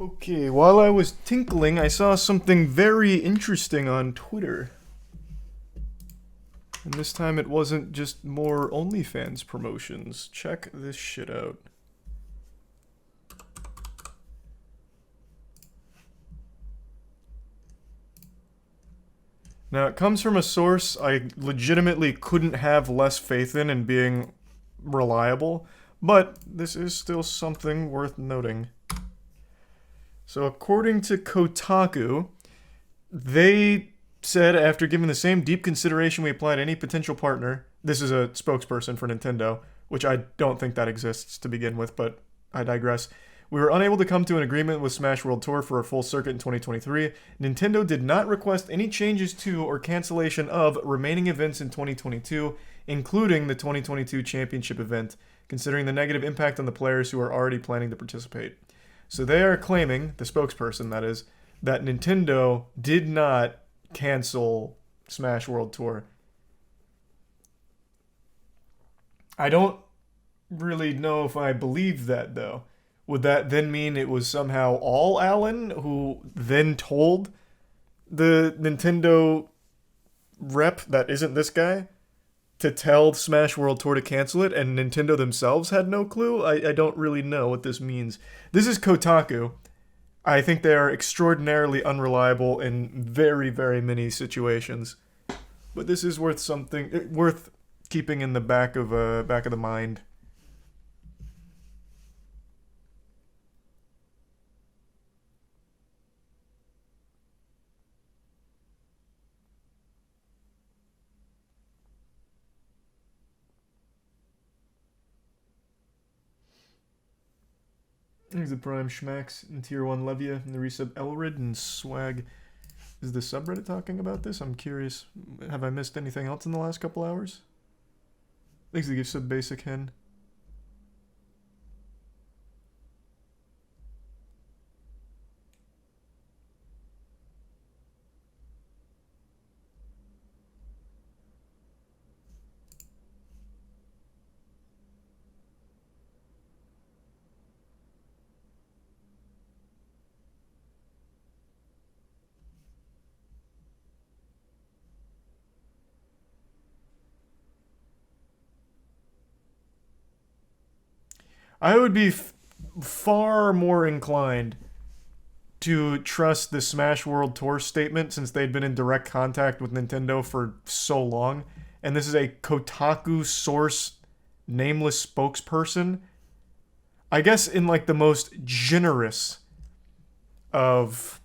Okay, while I was tinkling, I saw something very interesting on Twitter. And this time it wasn't just more OnlyFans promotions. Check this shit out. Now, it comes from a source I legitimately couldn't have less faith in being reliable, but this is still something worth noting. So, according to Kotaku, they said after giving the same deep consideration we apply to any potential partner, this is a spokesperson for Nintendo, which I don't think that exists to begin with, but I digress. We were unable to come to an agreement with Smash World Tour for a full circuit in 2023. Nintendo did not request any changes to or cancellation of remaining events in 2022, including the 2022 championship event, considering the negative impact on the players who are already planning to participate. So they are claiming, the spokesperson that is, that Nintendo did not cancel Smash World Tour. I don't really know if I believe that, though. Would that then mean it was somehow all Alan who then told the Nintendo rep that isn't this guy to tell Smash World Tour to cancel it, and Nintendo themselves had no clue? I don't really know what this means. This is Kotaku. I think they are extraordinarily unreliable in very, very many situations. But this is worth keeping in the back of the mind. There's the Prime Schmax and Tier 1 Levia and the resub Elrid and Swag. Is the subreddit talking about this? I'm curious. Have I missed anything else in the last couple hours? Thanks to the gift sub Basic Hen. I would be far more inclined to trust the Smash World Tour statement since they'd been in direct contact with Nintendo for so long. And this is a Kotaku source, nameless spokesperson. I guess in like the most generous of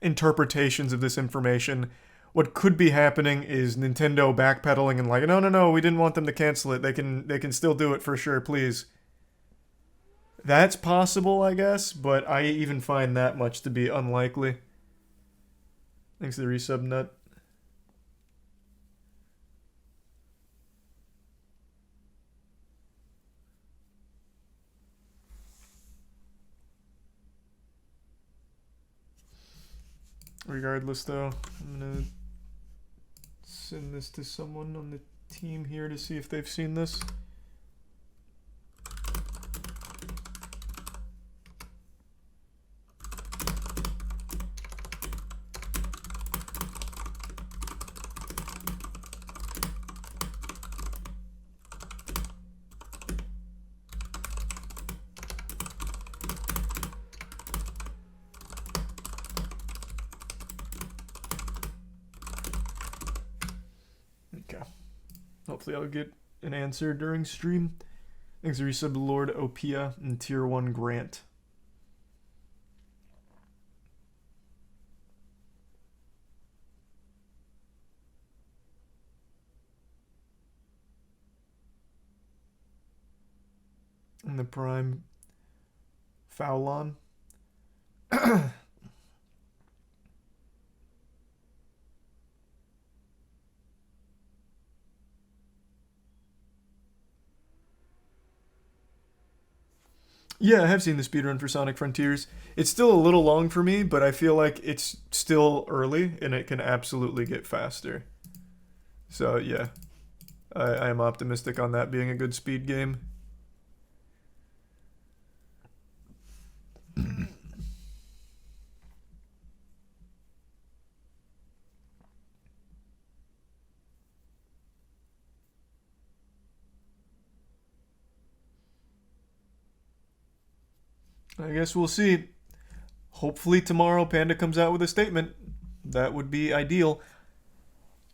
interpretations of this information, what could be happening is Nintendo backpedaling and like, no, we didn't want them to cancel it. They can still do it for sure, please. That's possible, I guess, but I even find that much to be unlikely. Thanks to the resub nut. Regardless, though, I'm gonna send this to someone on the team here to see if they've seen this. Hopefully I'll get an answer during stream. Thanks to resub Lord Opia and Tier 1 Grant. And the Prime Foulon. Yeah, I have seen the speedrun for Sonic Frontiers. It's still a little long for me, but I feel like it's still early and it can absolutely get faster. So yeah, I am optimistic on that being a good speed game. I guess we'll see. Hopefully tomorrow Panda comes out with a statement. That would be ideal.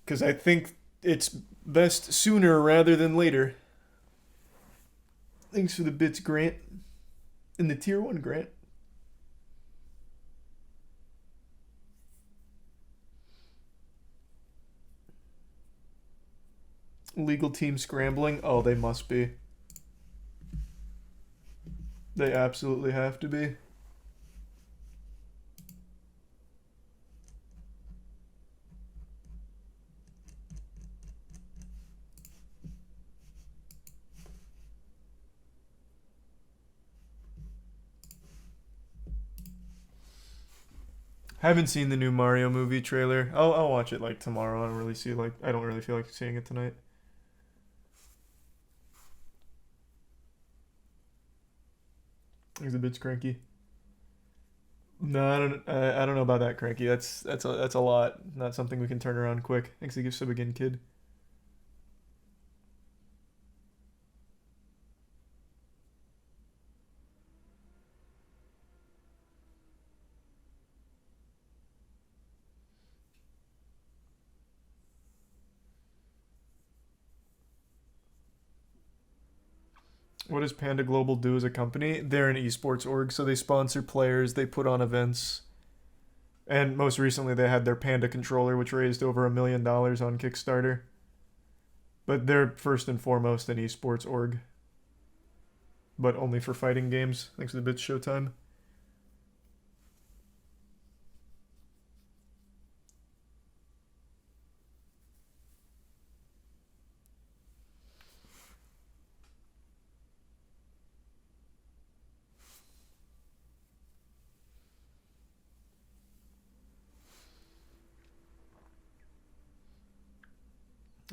Because I think it's best sooner rather than later. Thanks for the bits, Grant. And the tier 1 Grant. Legal team scrambling. Oh, they must be. They absolutely have to be. Haven't seen the new Mario movie trailer. I'll watch it like tomorrow. I don't really feel like seeing it tonight. He's a bit cranky. No, I don't know about that cranky. That's a lot. Not something we can turn around quick. Thanks to give sub again, kid. What does Panda Global do as a company? They're an esports org, so they sponsor players, they put on events, and most recently they had their Panda controller, which raised over $1 million on Kickstarter. But they're first and foremost an esports org, but only for fighting games. Thanks for the bits, Showtime.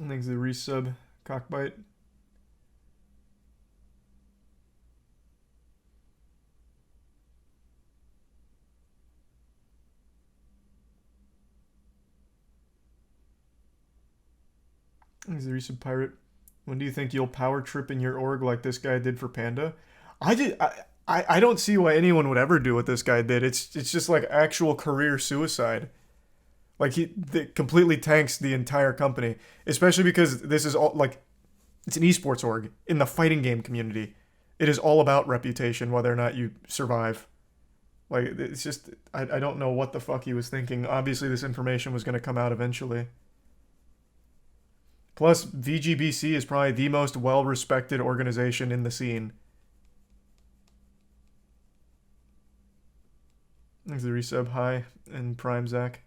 Thanks to the resub, Cockbite. Thanks to the resub, Pirate. When do you think you'll power trip in your org like this guy did for Panda? I don't see why anyone would ever do what this guy did. It's just like actual career suicide. Like he completely tanks the entire company, especially because this is all like it's an esports org in the fighting game community. It is all about reputation, whether or not you survive. Like it's just I don't know what the fuck he was thinking. Obviously, this information was going to come out eventually. Plus, VGBC is probably the most well-respected organization in the scene. Thanks to the resub, hi, and Prime Zach.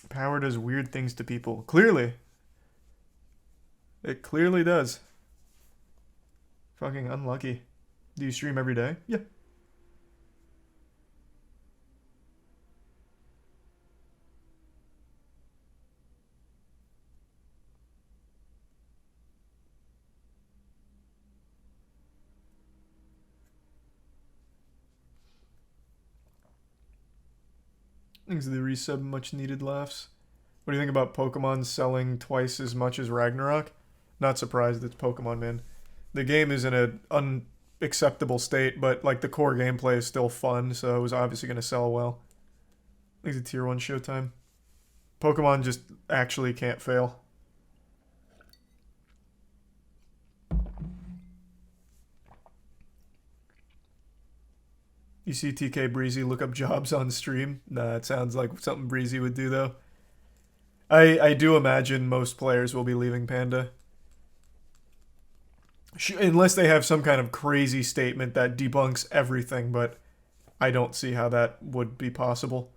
Power does weird things to people. Clearly. It clearly does. Fucking unlucky. Do you stream every day? Yeah. Thanks to the resub, much needed laughs. What do you think about Pokemon selling twice as much as Ragnarok? Not surprised it's Pokemon, man. The game is in an unacceptable state, but like the core gameplay is still fun, so it was obviously going to sell well. I think it's a tier 1 Showtime. Pokemon just actually can't fail. You see TK Breezy look up jobs on stream? Nah, it sounds like something Breezy would do, though. I do imagine most players will be leaving Panda. Unless they have some kind of crazy statement that debunks everything, but I don't see how that would be possible.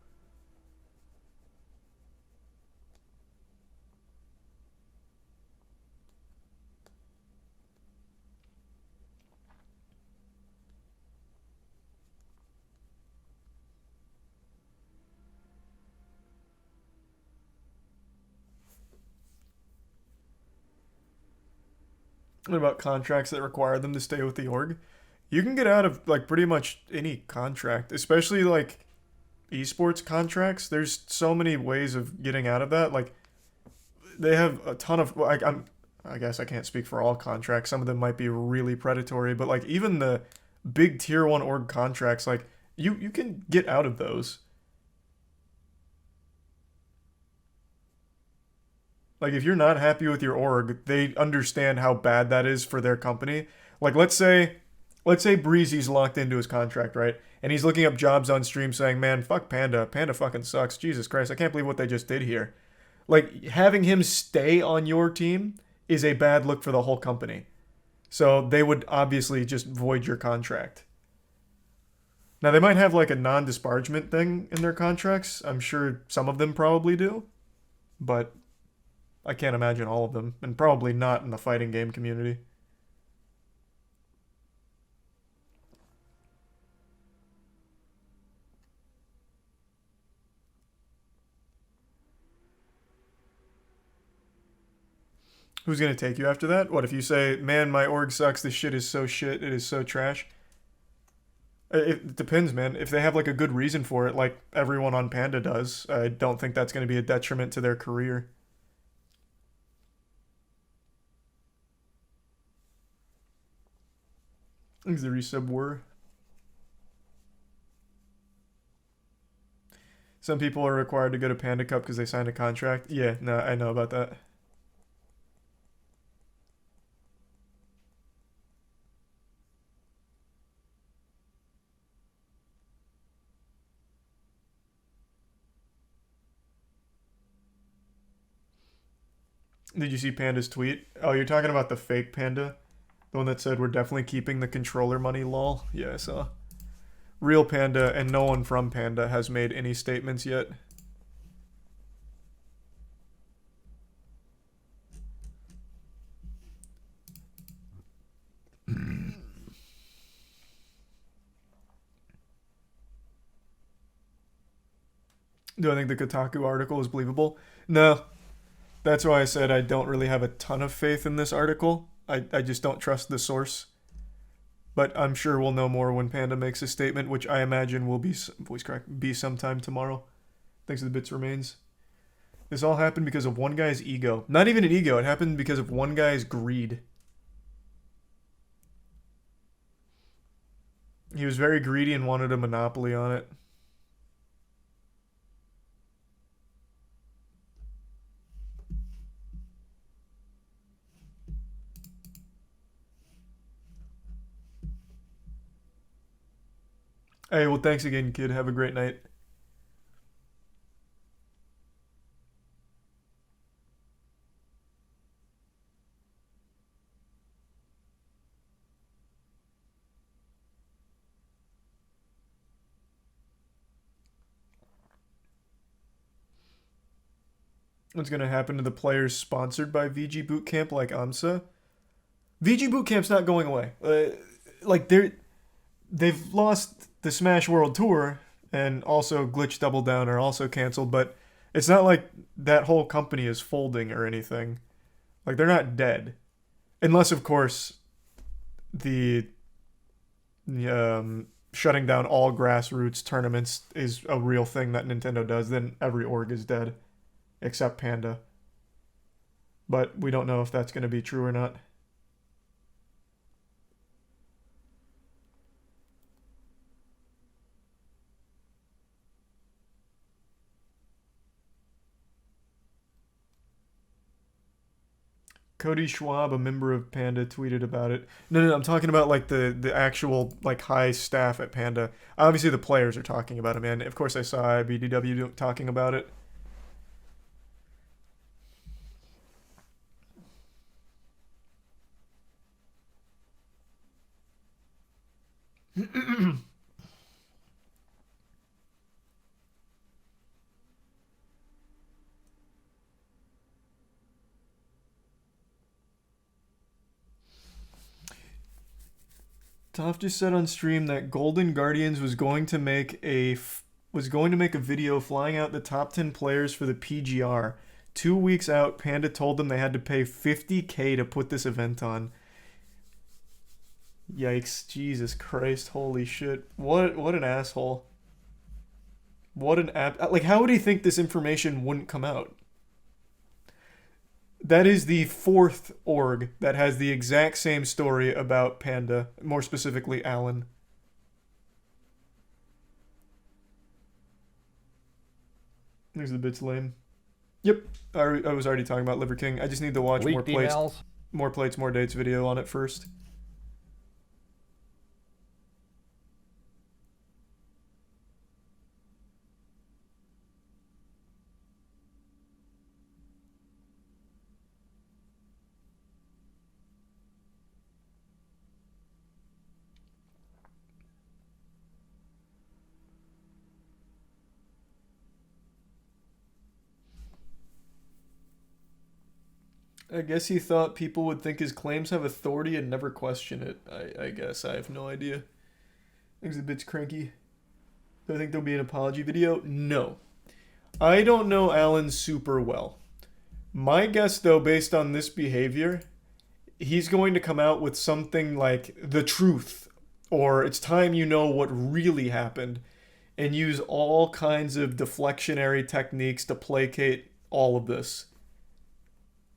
What about contracts that require them to stay with the org? You can get out of like pretty much any contract, especially like esports contracts. There's so many ways of getting out of that. Like they have a ton of like I guess I can't speak for all contracts. Some of them might be really predatory, but like even the big tier 1 org contracts, like you can get out of those. Like if you're not happy with your org, they understand how bad that is for their company. Like let's say Breezy's locked into his contract, right? And he's looking up jobs on stream saying, "Man, fuck Panda. Panda fucking sucks. Jesus Christ, I can't believe what they just did here." Like having him stay on your team is a bad look for the whole company. So they would obviously just void your contract. Now they might have like a non-disparagement thing in their contracts. I'm sure some of them probably do, but I can't imagine all of them, and probably not in the fighting game community. Who's gonna take you after that? What if you say, "Man, my org sucks. This shit is so shit. It is so trash." It depends, man. If they have like a good reason for it, like everyone on Panda does, I don't think that's going to be a detriment to their career. Thanks the resub were. Some people are required to go to Panda Cup because they signed a contract. Yeah, no, I know about that. Did you see Panda's tweet? Oh, you're talking about the fake Panda? The one that said we're definitely keeping the controller money, lol? Yeah, I saw. Real Panda and no one from Panda has made any statements yet. Do I think the Kotaku article is believable? No. That's why I said I don't really have a ton of faith in this article. I just don't trust the source. But I'm sure we'll know more when Panda makes a statement, which I imagine will be voice crack be sometime tomorrow. Thanks to the bits remains. This all happened because of one guy's ego. Not even an ego. It happened because of one guy's greed. He was very greedy and wanted a monopoly on it. Hey, well, thanks again, kid. Have a great night. What's going to happen to the players sponsored by VG Bootcamp like AMSA? VG Bootcamp's not going away. Like they've lost the Smash World Tour, and also Glitch Double Down are also canceled, but it's not like that whole company is folding or anything. Like they're not dead. Unless of course the shutting down all grassroots tournaments is a real thing that Nintendo does, then every org is dead except Panda. But we don't know if that's going to be true or not. Cody Schwab, a member of Panda, tweeted about it. No, I'm talking about like the actual like high staff at Panda. Obviously, the players are talking about it, man. Of course, I saw IBDW talking about it. Toph just said on stream that Golden Guardians was going to make a video flying out the top 10 players for the PGR. 2 weeks out, Panda told them they had to pay $50K to put this event on. Yikes, Jesus Christ, holy shit. What an asshole. What an like how would he think this information wouldn't come out? That is the fourth org that has the exact same story about Panda, more specifically Alan. There's the bits lame. Yep, I was already talking about Liver King. I just need to watch more plates, more plates, more dates video on it first. I guess he thought people would think his claims have authority and never question it. I guess. I have no idea. Things a bit cranky. Do I think there'll be an apology video? No. I don't know Alan super well. My guess, though, based on this behavior, he's going to come out with something like the truth, or it's time you know what really happened, and use all kinds of deflectionary techniques to placate all of this.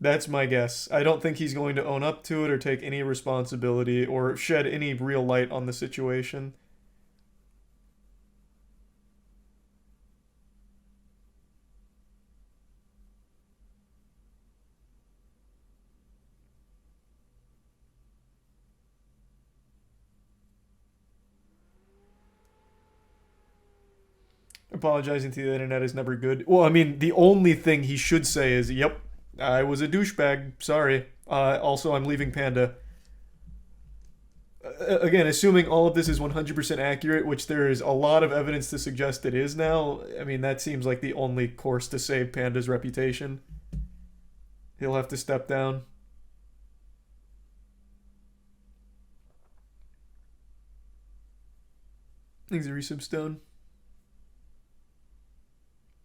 That's my guess. I don't think he's going to own up to it or take any responsibility or shed any real light on the situation. Apologizing to the internet is never good. Well, I mean, the only thing he should say is, yep, I was a douchebag. Sorry. Also, I'm leaving Panda. Again, assuming all of this is 100% accurate, which there is a lot of evidence to suggest it is now, I mean, that seems like the only course to save Panda's reputation. He'll have to step down. Things a resub stone.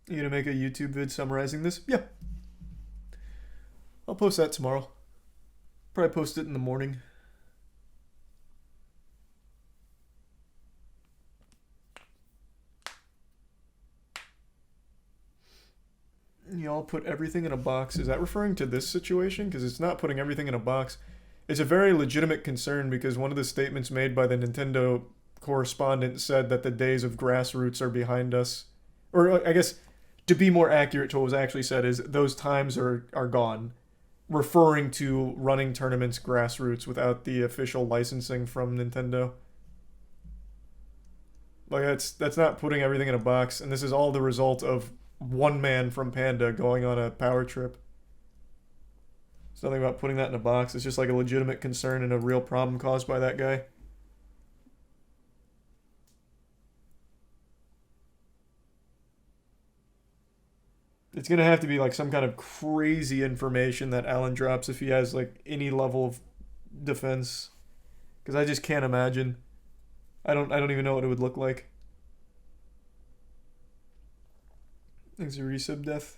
You gonna make a YouTube vid summarizing this? Yeah. I'll post that tomorrow. Probably post it in the morning. Y'all put everything in a box. Is that referring to this situation? Because it's not putting everything in a box. It's a very legitimate concern because one of the statements made by the Nintendo correspondent said that the days of grassroots are behind us. Or I guess, to be more accurate to what was actually said, is those times are gone. Referring to running tournaments grassroots without the official licensing from Nintendo. Like, that's not putting everything in a box, and this is all the result of one man from Panda going on a power trip. It's nothing about putting that in a box. It's just like a legitimate concern and a real problem caused by that guy. It's gonna have to be like some kind of crazy information that Alan drops if he has like any level of defense, because I just can't imagine. I don't even know what it would look like. Thanks for resub death.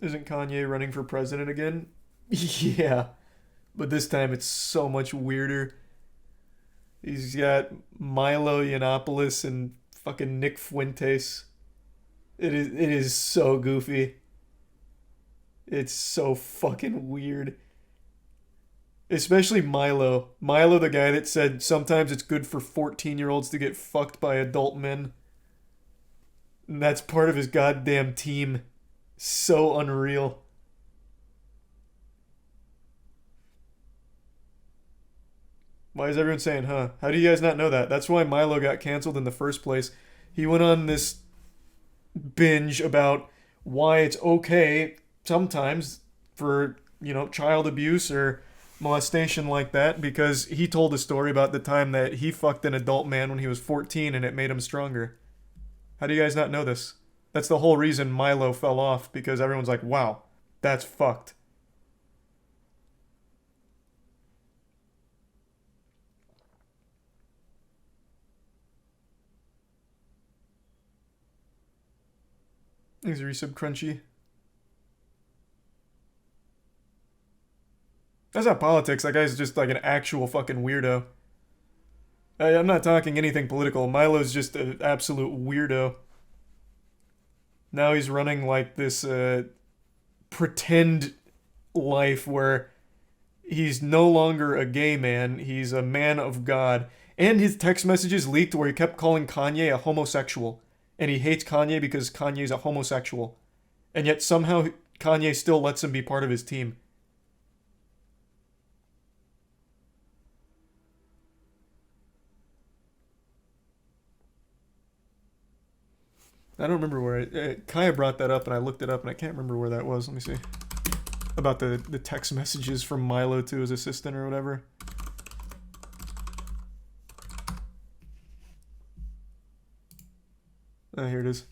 Isn't Kanye running for president again? Yeah. But this time it's so much weirder. He's got Milo Yiannopoulos and fucking Nick Fuentes. It is so goofy. It's so fucking weird. Especially Milo. Milo, the guy that said sometimes it's good for 14-year-olds to get fucked by adult men. And that's part of his goddamn team. So unreal. Why is everyone saying, huh? How do you guys not know that? That's why Milo got canceled in the first place. He went on this binge about why it's okay sometimes for, child abuse or molestation like that, because he told a story about the time that he fucked an adult man when he was 14 and it made him stronger. How do you guys not know this? That's the whole reason Milo fell off, because everyone's like, wow, that's fucked. Thanks, Resub Crunchy. That's not politics. That guy's just like an actual fucking weirdo. I'm not talking anything political. Milo's just an absolute weirdo. Now he's running like this pretend life where he's no longer a gay man. He's a man of God. And his text messages leaked where he kept calling Kanye a homosexual. And he hates Kanye because Kanye's a homosexual. And yet somehow Kanye still lets him be part of his team. I don't remember where Kaya brought that up and I looked it up and I can't remember where that was. Let me see. About the text messages from Milo to his assistant or whatever. Here it is.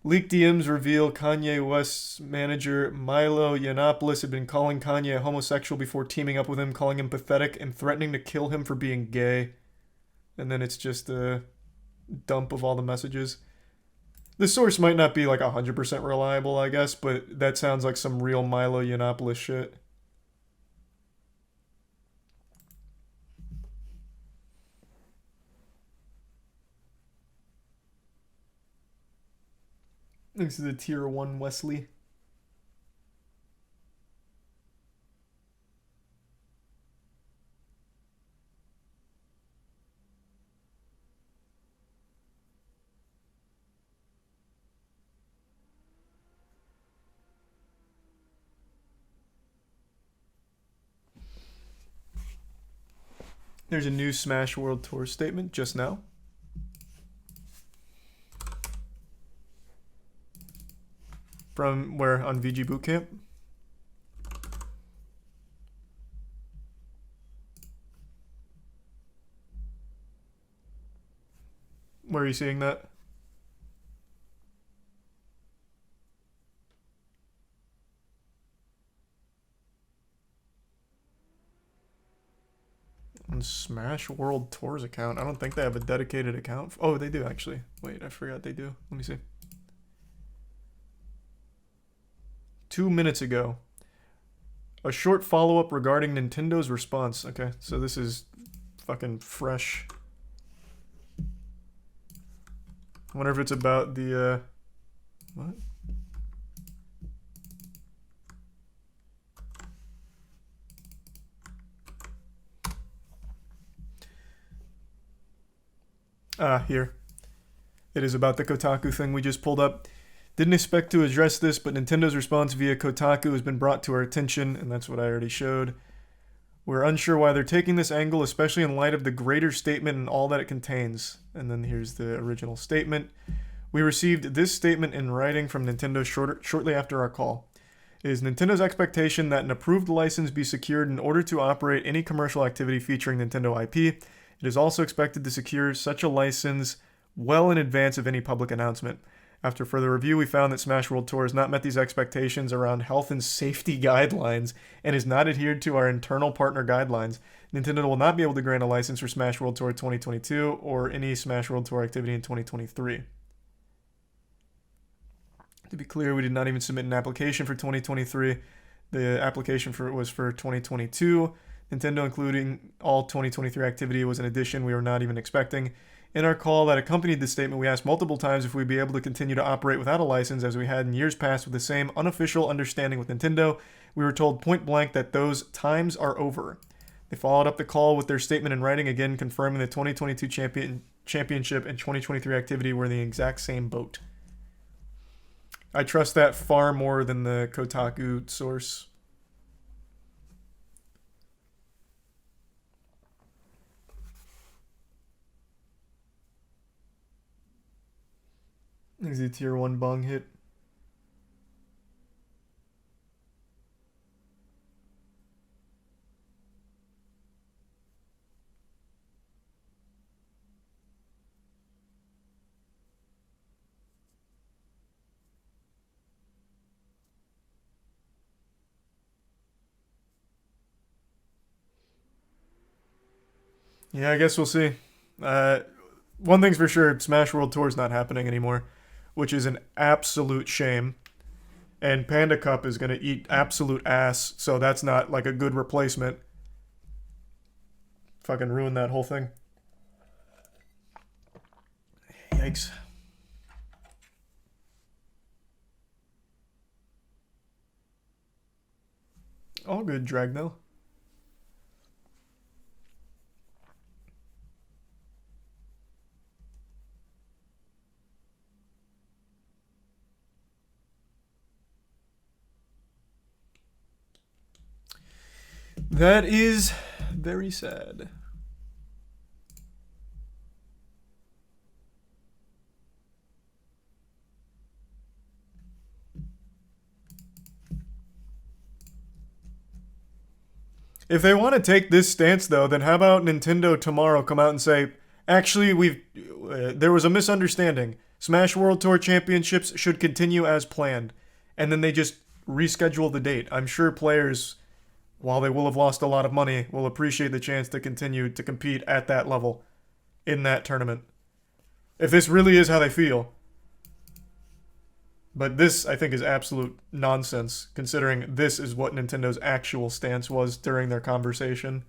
Leaked DMs reveal Kanye West's manager Milo Yiannopoulos had been calling Kanye a homosexual before teaming up with him, calling him pathetic and threatening to kill him for being gay. And then it's just a dump of all the messages. The source might not be like 100% reliable, I guess, but that sounds like some real Milo Yiannopoulos shit. Thanks to the tier 1 Wesley. There's a new Smash World Tour statement just now. From where? On VG Bootcamp? Where are you seeing that? On Smash World Tours account. I don't think they have a dedicated account. Oh, they do actually. Wait, I forgot they do. Let me see. 2 minutes ago. A short follow-up regarding Nintendo's response. Okay, so this is fucking fresh. I wonder if it's about the, what? Here. It is about the Kotaku thing we just pulled up. Didn't expect to address this, but Nintendo's response via Kotaku has been brought to our attention, and that's what I already showed. We're unsure why they're taking this angle, especially in light of the greater statement and all that it contains. And then here's the original statement. We received this statement in writing from Nintendo shortly after our call. It is Nintendo's expectation that an approved license be secured in order to operate any commercial activity featuring Nintendo IP. It is also expected to secure such a license well in advance of any public announcement. After further review, we found that Smash World Tour has not met these expectations around health and safety guidelines and has not adhered to our internal partner guidelines. Nintendo will not be able to grant a license for Smash World Tour 2022 or any Smash World Tour activity in 2023. To be clear, we did not even submit an application for 2023. The application was for 2022. Nintendo including all 2023 activity was an addition we were not even expecting. In our call that accompanied this statement, we asked multiple times if we'd be able to continue to operate without a license as we had in years past with the same unofficial understanding with Nintendo. We were told point blank that those times are over. They followed up the call with their statement in writing, again confirming the 2022 championship and 2023 activity were in the exact same boat. I trust that far more than the Kotaku source. Is the tier 1 bong hit? Yeah, I guess we'll see. One thing's for sure, Smash World Tour is not happening anymore. which is an absolute shame. And Panda Cup is going to eat absolute ass, so that's not like a good replacement. Fucking ruined that whole thing. Yikes. All good, Dragno. That is very sad. If they want to take this stance, though, then how about Nintendo tomorrow come out and say, actually, there was a misunderstanding. Smash World Tour Championships should continue as planned. And then they just reschedule the date. I'm sure players, while they will have lost a lot of money, will appreciate the chance to continue to compete at that level in that tournament. If this really is how they feel. But this, I think, is absolute nonsense, considering this is what Nintendo's actual stance was during their conversation.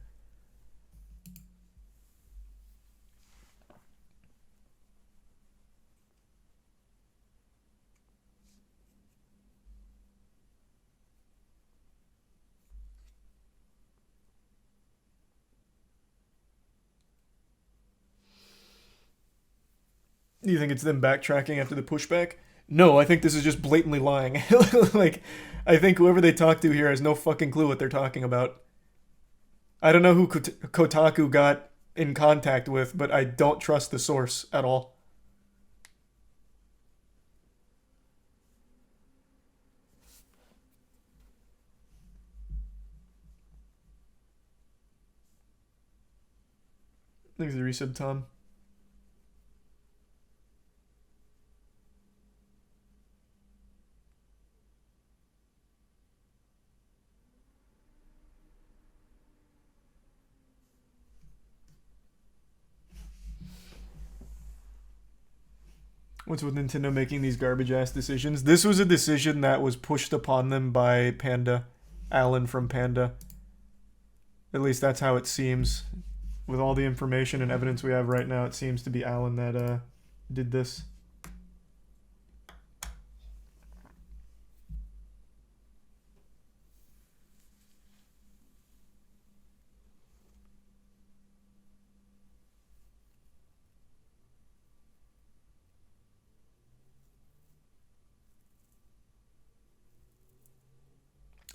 Do you think it's them backtracking after the pushback? No, I think this is just blatantly lying. Like, I think whoever they talk to here has no fucking clue what they're talking about. I don't know who Kotaku got in contact with, but I don't trust the source at all. Thanks for the resub, Tom. What's with Nintendo making these garbage ass decisions? This was a decision that was pushed upon them by Panda, Alan from Panda. At least that's how it seems. With all the information and evidence we have right now, it seems to be Alan that did this.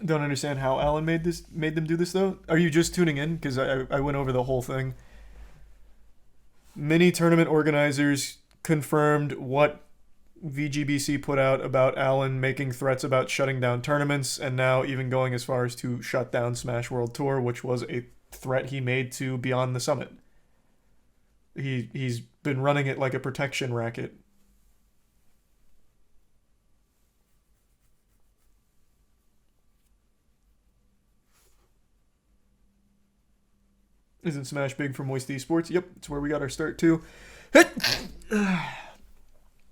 Don't understand how Alan made them do this though. Are you just tuning in? Because I went over the whole thing. Many tournament organizers confirmed what VGBC put out about Alan making threats about shutting down tournaments, and now even going as far as to shut down Smash World Tour, which was a threat he made to Beyond the Summit. He's been running it like a protection racket. Isn't Smash big for Moist Esports? Yep, it's where we got our start too. I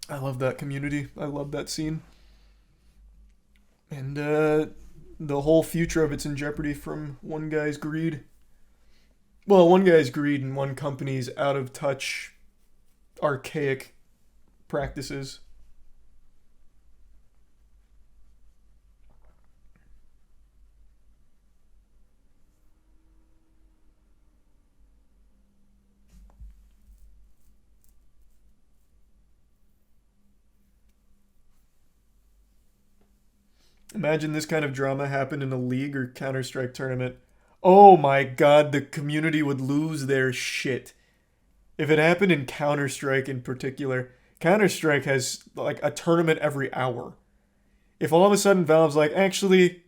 love that community. I love that scene. And the whole future of it's in jeopardy from one guy's greed. Well, one guy's greed and one company's out of touch, archaic practices. Imagine this kind of drama happened in a League or Counter-Strike tournament. Oh my god, the community would lose their shit. If it happened in Counter-Strike in particular, Counter-Strike has like a tournament every hour. If all of a sudden Valve's like, actually,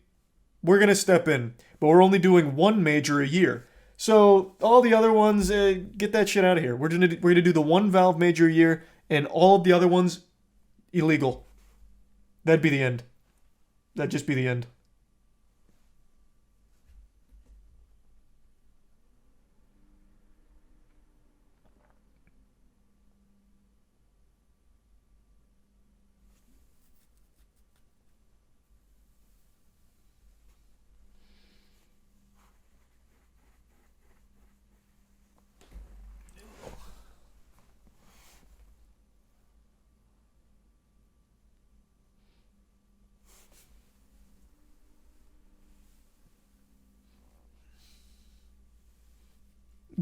we're going to step in, but we're only doing one major a year. So all the other ones, get that shit out of here. We're gonna do the one Valve major a year, and all of the other ones, illegal. That'd be the end. That'd just be the end.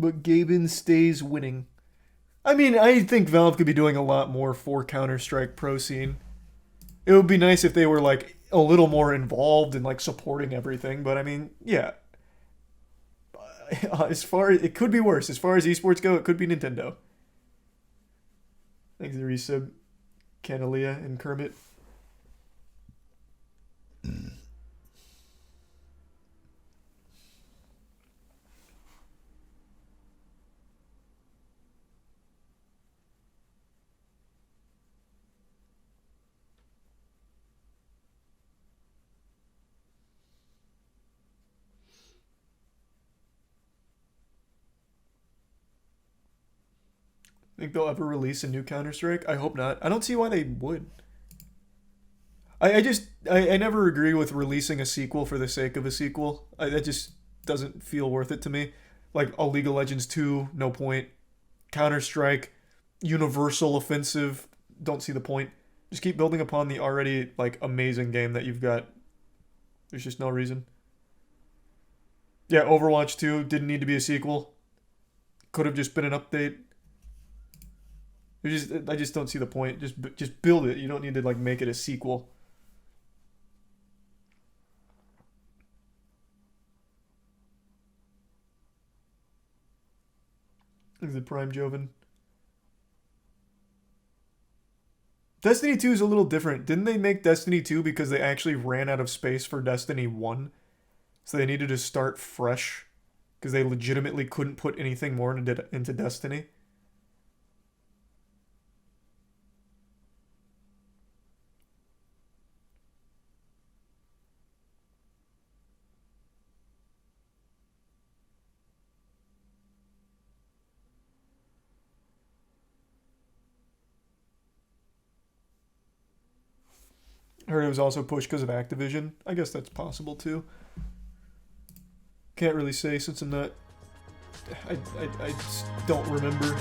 but Gaben stays winning. I mean, I think Valve could be doing a lot more for Counter-Strike Pro Scene. It would be nice if they were, like, a little more involved in, like, supporting everything, but I mean, yeah. It could be worse. As far as esports go, it could be Nintendo. Thanks, the resub, Canalia and Kermit. Think they'll ever release a new Counter-Strike? I hope not. I don't see why they would. I never agree with releasing a sequel for the sake of a sequel. That just doesn't feel worth it to me. Like a League of Legends 2, no point. Counter-Strike, Universal Offensive, don't see the point. Just keep building upon the already like amazing game that you've got. There's just no reason. Yeah, Overwatch 2 didn't need to be a sequel. Could have just been an update. I just don't see the point. Just build it. You don't need to like make it a sequel. Is it Prime Joven? Destiny 2 is a little different. Didn't they make Destiny 2 because they actually ran out of space for Destiny 1? So they needed to start fresh because they legitimately couldn't put anything more into Destiny? I heard it was also pushed because of Activision. I guess that's possible too. Can't really say since I'm not... I just don't remember.